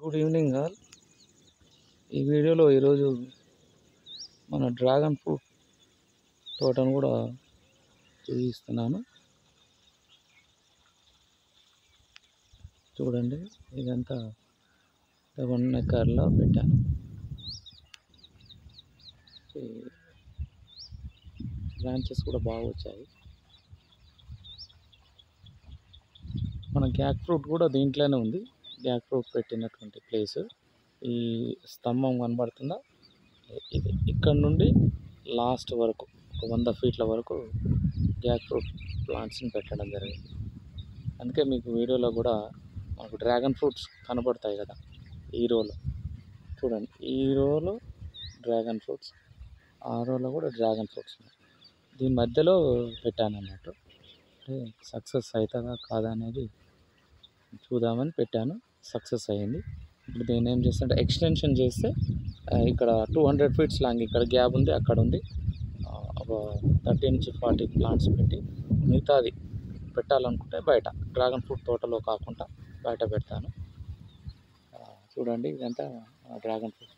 Good evening all. ఈ వీడియోలో ఈరోజు మన డ్రాగన్ ఫ్రూట్ తోటను కూడా చూపిస్తున్నాను. చూడండి, ఇదంతా 1 ఎకర్లో పెట్టాను. బ్రాంచెస్ కూడా బాగా వచ్చాయి. మన జాక్ ఫ్రూట్ కూడా దీంట్లోనే ఉంది. జాక్ ఫ్రూట్ పెట్టినటువంటి ప్లేస్ ఈ స్తంభం కనబడుతుందా, ఇది ఇక్కడ నుండి లాస్ట్ వరకు 100 ఫీట్ల వరకు జాక్ ఫ్రూట్ ప్లాంట్స్ని పెట్టడం జరిగింది. అందుకే మీకు వీడియోలో కూడా మనకు డ్రాగన్ ఫ్రూట్స్ కనబడతాయి కదా. ఈ రోలో చూడండి, ఈ రోలో డ్రాగన్ ఫ్రూట్స్, ఆ రోలో కూడా డ్రాగన్ ఫ్రూట్స్ ఉన్నాయి. దీని మధ్యలో పెట్టాను అన్నట్టు. అంటే సక్సెస్ అవుతుందా కాదా అనేది చూద్దామని పెట్టాను. సక్సెస్ అయ్యింది. ఇప్పుడు దీన్ని ఏం చేస్తుంటే ఎక్స్టెన్షన్ చేస్తే ఇక్కడ 200 ఫీట్స్ లాంగ్ ఇక్కడ గ్యాప్ ఉంది, అక్కడ ఉంది. ఒక 30 నుంచి 40 ప్లాంట్స్ పెట్టి మిగతాది పెట్టాలనుకుంటే బయట డ్రాగన్ ఫ్రూట్ తోటలో కాకుండా బయట పెడతాను. చూడండి, ఇదంతా డ్రాగన్ ఫ్రూట్.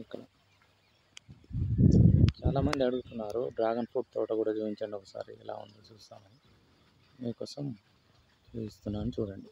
ఇక్కడ చాలామంది అడుగుతున్నారు డ్రాగన్ ఫ్రూట్ తోట కూడా చూపించండి ఒకసారి, ఎలా ఉందో చూస్తామని. మీకోసం చూపిస్తున్నాను, చూడండి.